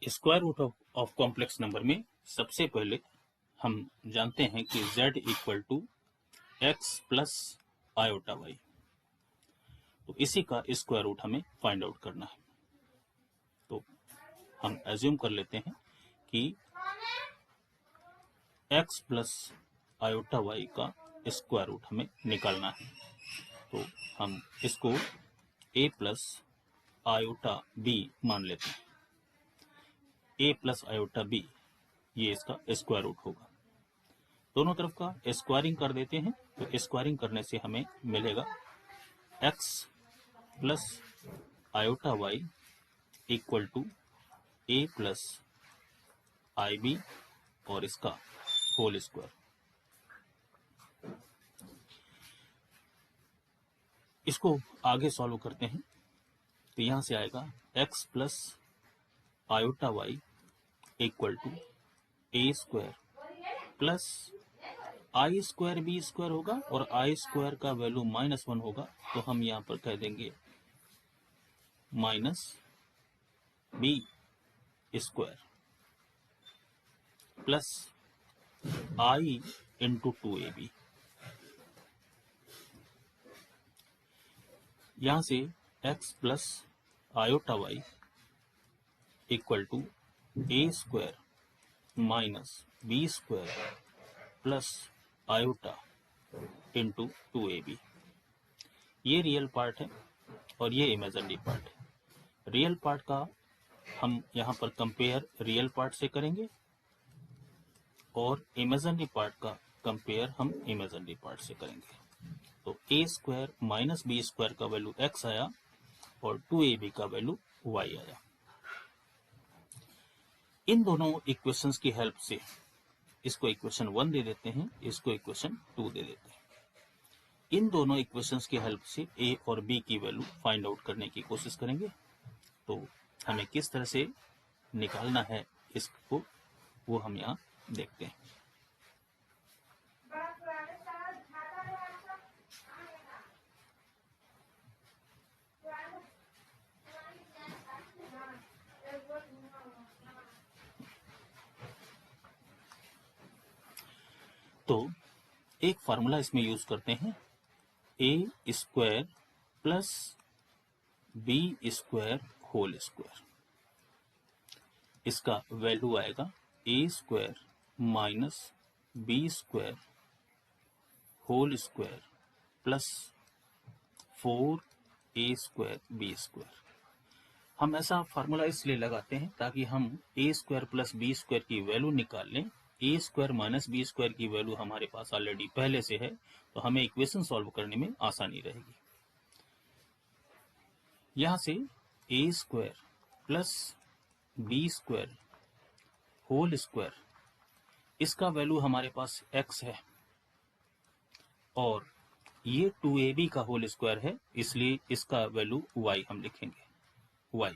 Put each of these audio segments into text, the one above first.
Square root of complex number में सबसे पहले हम जानते हैं कि z equal to x plus iota y, तो इसी का स्क्वायर रूट हमें फाइंड आउट करना है। तो हम एज्यूम कर लेते हैं कि x प्लस आयोटा वाई का स्क्वायर रूट हमें निकालना है। तो हम इसको a प्लस आयोटा b मान लेते हैं। a प्लस आयोटा b ये इसका स्क्वायर रूट होगा। दोनों तरफ का स्क्वायरिंग कर देते हैं, तो स्क्वायरिंग करने से हमें मिलेगा x plus iota y equal to a plus i b और इसका होल स्क्वायर। इसको आगे सॉल्व करते हैं, तो यहां से आएगा x plus iota y equal to A square plus i square B square होगा, और आई स्क्वायर का वैल्यू -1 होगा, तो हम यहां पर कह देंगे minus B square plus i into 2ab। यहां से x plus iota y equal to A square minus B square plus iota into 2ab। ये रियल पार्ट है और ये इमेजिनरी पार्ट है। रियल पार्ट का हम यहाँ पर कंपेयर रियल पार्ट से करेंगे और इमेजिनरी पार्ट का कंपेयर हम इमेजिनरी पार्ट से करेंगे। तो ए स्क्वायर माइनस बी स्क्वायर का वैल्यू x आया और 2ab का वैल्यू y आया। इन दोनों इक्वेशंस की हेल्प से इसको इक्वेशन 1 दे देते हैं, इसको इक्वेशन 2 दे देते हैं। इन दोनों इक्वेशंस की हेल्प से a और b की वैल्यू फाइंड आउट करने की कोशिश करेंगे। तो हमें किस तरह से निकालना है इसको, वो हम यहाँ देखते हैं। तो एक फार्मूला इसमें यूज करते हैं, A square plus B square whole square. इसका वैल्यू आएगा A square minus B square whole square plus 4a square B square. हम ऐसा फार्मूला इसलिए लगाते हैं ताकि हम A square plus B square की वैल्यू निकाल लें। A square minus B square की वैल्यू हमारे पास ऑलरेडी पहले से है, तो हमें इक्वेशन सॉल्व करने में आसानी रहेगी। यहां से A square plus B square whole square, इसका वैल्यू हमारे पास x है और ये 2ab का होल स्क्वायर है, इसलिए इसका वैल्यू y हम लिखेंगे y,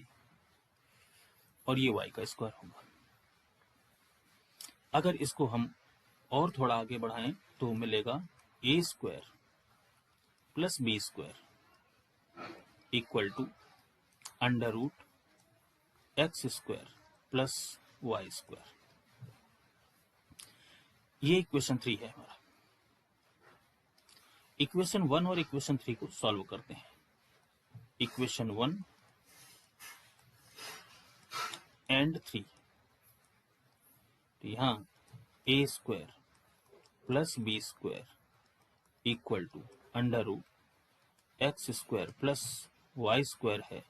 और ये y का स्क्वायर होगा। अगर इसको हम और थोड़ा आगे बढ़ाएं तो मिलेगा A square plus B square equal to under root x square plus Y square. ये इक्वेशन 3 है हमारा। इक्वेशन 1 और इक्वेशन 3 को सॉल्व करते हैं। इक्वेशन 1 एंड 3, तो यहां A square plus B square equal to under root x square plus Y square है,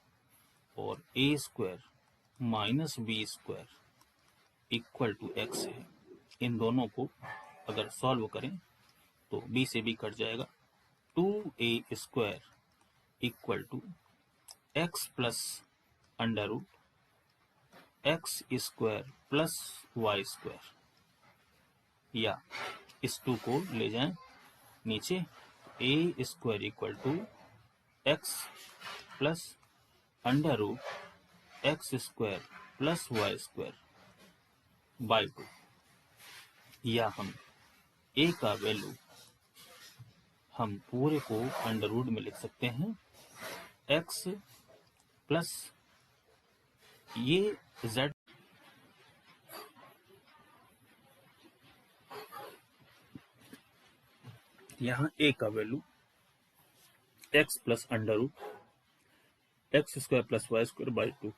और A square minus B square equal to X है। इन दोनों को अगर सॉल्व करें तो b से b कट जाएगा, 2a square equal to x plus under root x square plus Y square, या इस 2 को ले जाएं नीचे, a square equal to x plus under root x square plus Y square by 2, या हम a का वैल्यू हम पूरे को अंडर रूट में लिख सकते हैं x प्लस ये z यहाँ a का value x plus under root x square plus Y square by 2,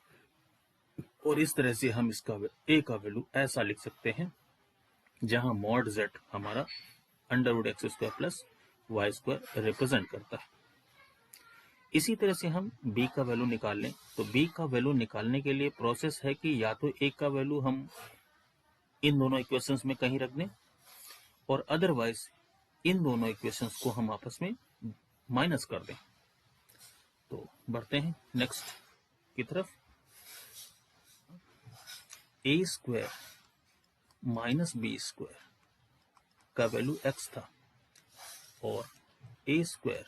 और इस तरह से हम इसका a का वैल्यू ऐसा लिख सकते हैं जहां मॉड z हमारा under root x square plus Y square represent करता है। इसी तरह से हम b का वैल्यू निकाल लें, तो b का वैल्यू निकालने के लिए प्रोसेस है कि या तो a का वैल्यू हम इन दोनों इक्वेशंस में कहीं रख दें, और अदरवाइज इन दोनों इक्वेशंस को हम आपस में माइनस कर दें। तो बढ़ते हैं नेक्स्ट की तरफ। a square minus B square का वैल्यू x था, और a square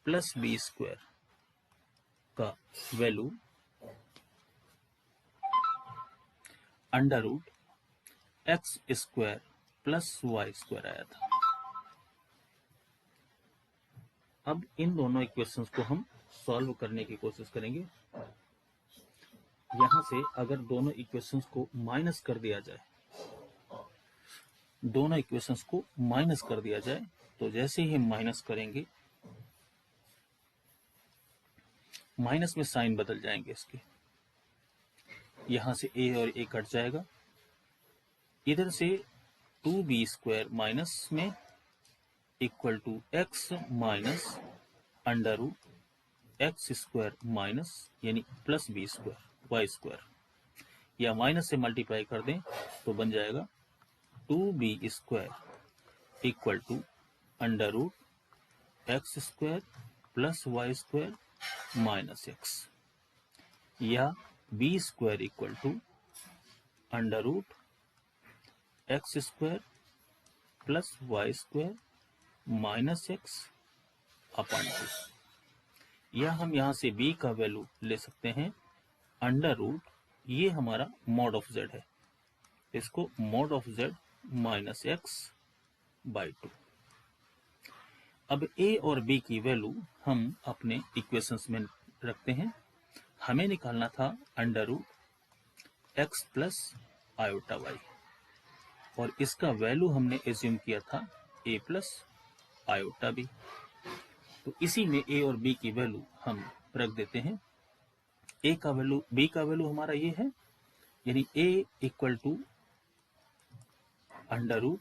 plus B square का value under root x square plus Y square आया था। अब इन दोनों इक्वेशंस को हम सॉल्व करने की कोशिश करेंगे। यहां से अगर दोनों इक्वेशंस को माइनस कर दिया जाए, दोनों इक्वेशंस को माइनस कर दिया जाए, तो जैसे ही हम माइनस करेंगे माइनस में साइन बदल जाएंगे इसके, यहां से a और a कट जाएगा, इधर से 2b स्क्वायर माइनस में equal to x minus under root x square minus यानी plus B square Y square, या माइनस से मल्टीप्लाई कर दें तो बन जाएगा 2b square equal to under root x square plus Y square minus X, या b square equal to under root x square plus Y square minus X upon 2, या हम यहां से b का वैल्यू ले सकते हैं अंडर रूट, ये हमारा मॉड ऑफ z है, इसको mod of z minus x by 2। अब a और b की वैल्यू हम अपने इक्वेशंस में रखते हैं। हमें निकालना था under root x plus iota y, और इसका वैल्यू हमने एज्यूम किया था a प्लस आयोटा b। तो इसी में a और b की वैल्यू हम रख देते हैं। a का वैल्यू, b का वैल्यू हमारा ये है, यानी a equal to under root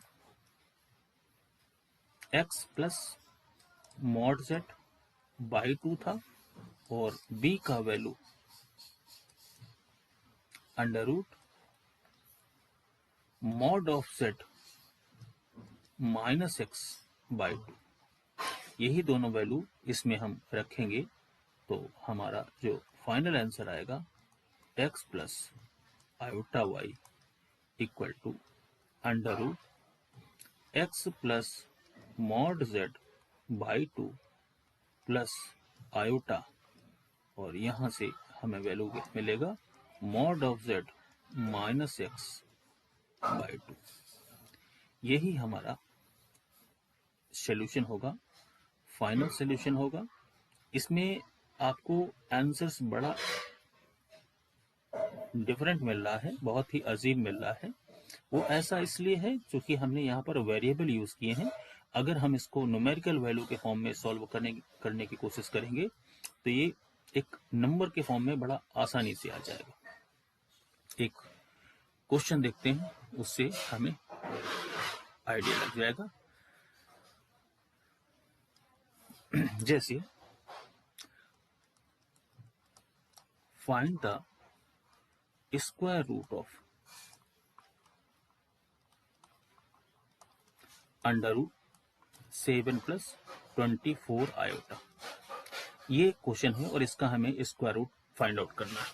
x plus mod z by 2 था, और b का value under root mod of z minus x by 2। यही दोनों वैल्यू इसमें हम रखेंगे, तो हमारा जो फाइनल आंसर आएगा x plus iota y equal to under root x plus mod z by 2 plus iota, और यहां से हमें वैल्यू मिलेगा mod of z minus x by 2। यही हमारा सॉल्यूशन होगा, फाइनल सॉल्यूशन होगा। इसमें आपको आंसर्स बड़ा डिफरेंट मिल रहा है, बहुत ही अजीब मिल रहा है। वो ऐसा इसलिए है क्योंकि हमने यहाँ पर वेरिएबल यूज किए हैं। अगर हम इसको न्यूमेरिकल वैल्यू के फॉर्म में सॉल्व करने की कोशिश करेंगे तो ये एक नंबर के फॉर्म में बड़ा आसानी से आ जाएगा। एक क्वेश्चन देखते हैं, उससे हमें आइडिया लग जाएगा। जैसे find the square root of under root 7 plus 24 iota, ये क्वेश्चन है और इसका हमें स्क्वायर रूट फाइंड आउट करना है।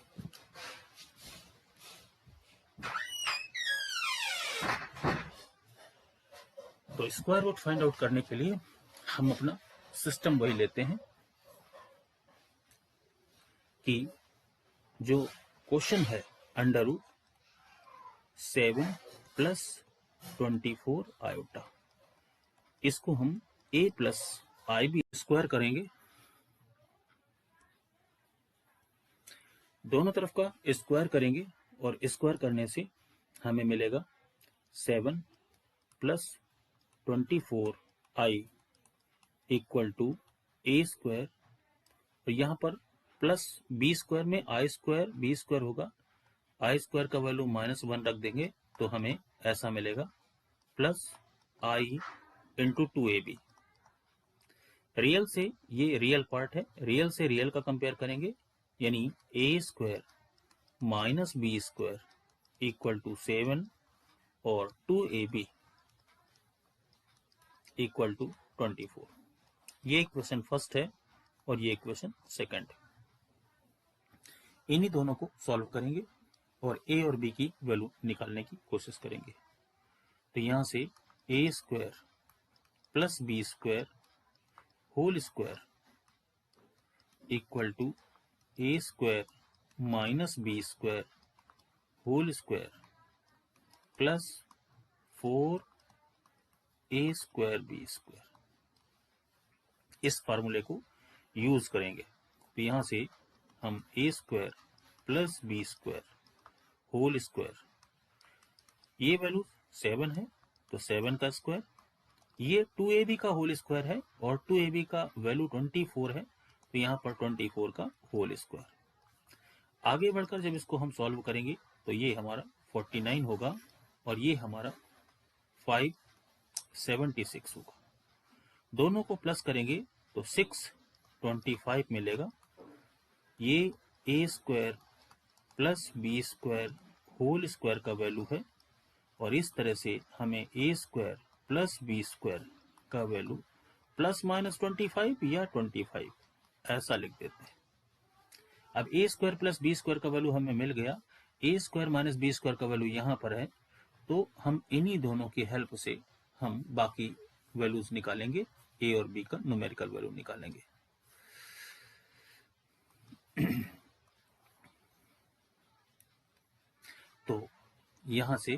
तो स्क्वायर रूट फाइंड आउट करने के लिए हम अपना सिस्टम वही लेते हैं कि जो क्वेश्चन है अंडर रूट 7 प्लस 24 आयोटा, इसको हम a plus i b square करेंगे, दोनों तरफ का स्क्वायर करेंगे, और स्क्वायर करने से हमें मिलेगा 7 plus 24 i equal to A square, और यहाँ पर प्लस बी स्क्वायर में आई स्क्वायर बी स्क्वायर होगा, आई स्क्वायर का वैल्यू -1 रख देंगे तो हमें ऐसा मिलेगा plus i into 2ab। Real से, ये रियल पार्ट है, रियल से रियल का कंपेयर करेंगे, यानी A square minus B square equal to 7 और 2ab इक्वल टू 24। ये इक्वेशन फर्स्ट है और ये इक्वेशन सेकंड है। इन्हीं दोनों को सॉल्व करेंगे और ए और बी की वैल्यू निकालने की कोशिश करेंगे। तो यहां से A square plus B square whole square equal to A square minus B square whole square plus 4a square B square, इस फार्मूले को यूज करेंगे। तो यहां से हम A square plus B square whole square, ये वैल्यू 7 है तो 7 का स्क्वायर, ये 2ab का होल स्क्वायर है और 2ab का वैल्यू 24 है तो यहाँ पर 24 का होल स्क्वायर। आगे बढ़कर जब इसको हम सॉल्व करेंगे तो ये हमारा 49 होगा और ये हमारा 576 होगा। दोनों को प्लस करेंगे तो 625 मिलेगा। ये A square plus B square whole square का वैल्यू है और इस तरह से हमें A square plus B square का वैल्यू प्लस माइनस 25 या 25 ऐसा लिख देते हैं। अब A square plus B square का वैल्यू हमें मिल गया, A square minus B square का वैल्यू यहाँ पर है, तो हम इन्हीं दोनों की हेल्प से हम बाकी वैल्यूज निकालेंगे, ए और बी का न्यूमेरिकल वैल्यू निकालेंगे। तो यहां से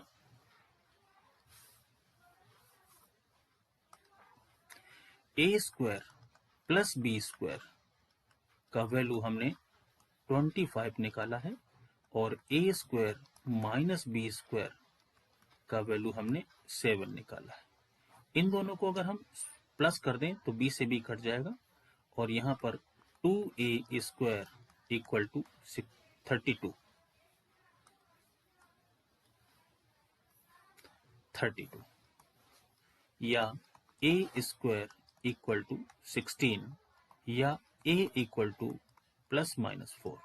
A square plus B square का वैल्यू हमने 25 निकाला है और A square minus B square का वैल्यू हमने 7 निकाला है। इन दोनों को अगर हम प्लस कर दें तो बी से बी कट जाएगा और यहाँ पर 2a स्क्वायर इक्वल टू 32 या a स्क्वायर इक्वल टू 16 या a equal to plus minus 4।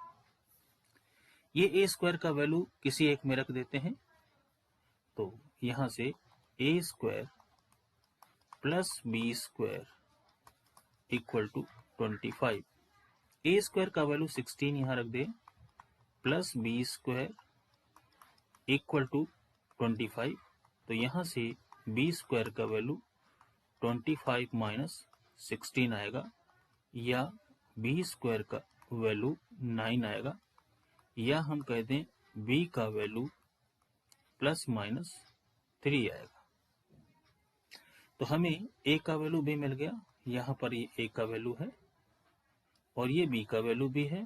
ये a स्क्वायर का वैल्यू किसी एक में रख देते हैं, तो यहां से a square plus B square equal to 25, A square का वैल्यू 16 यहां रख दे plus B square equal to 25, तो यहां से बी स्क्वायर का वैल्यू 25 माइनस 16 आएगा या बी स्क्वायर का वैल्यू 9 आएगा, या हम कह दें बी का वैल्यू प्लस माइनस 3 आएगा। तो हमें ए का वैल्यू भी मिल गया, यहाँ पर ये ए का वैल्यू है और ये बी का वैल्यू भी है,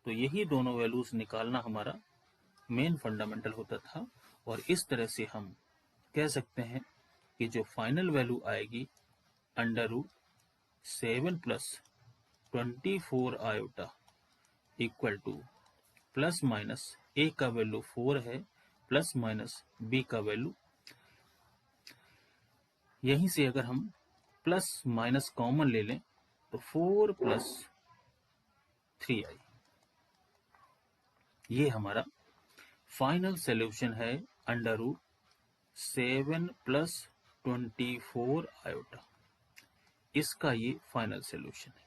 तो यही दोनों वैल्यूज निकालना हमारा मेन फंडामेंटल होता था। और इस तरह से हम कह सकते हैं कि जो फाइनल वैल्यू आएगी √7 plus 24 iota equal to plus minus A का वैल्यू 4 है प्लस माइनस बी का वैल्यू, यहीं से अगर हम प्लस माइनस कॉमन ले लें तो 4 प्लस 3 आई, ये हमारा फाइनल सॉल्यूशन है √7 प्लस 24 आयोटा, इसका ये फाइनल सॉल्यूशन है।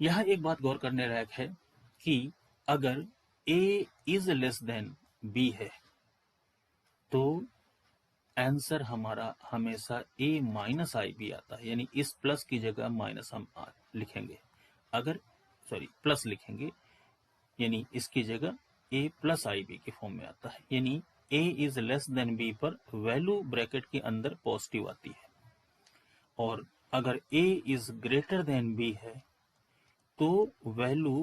यह एक बात गौर करने लायक है कि अगर a is less than b है तो आंसर हमारा हमेशा a माइनस आई बी आता है, यानी इस प्लस की जगह माइनस हम लिखेंगे, अगर प्लस लिखेंगे, यानी इसकी जगह a प्लस आई बी के फॉर्म में आता है, यानी a is less than b पर वैल्यू ब्रैकेट के अंदर पॉजिटिव आती है, और अगर a is greater than b है तो वैल्यू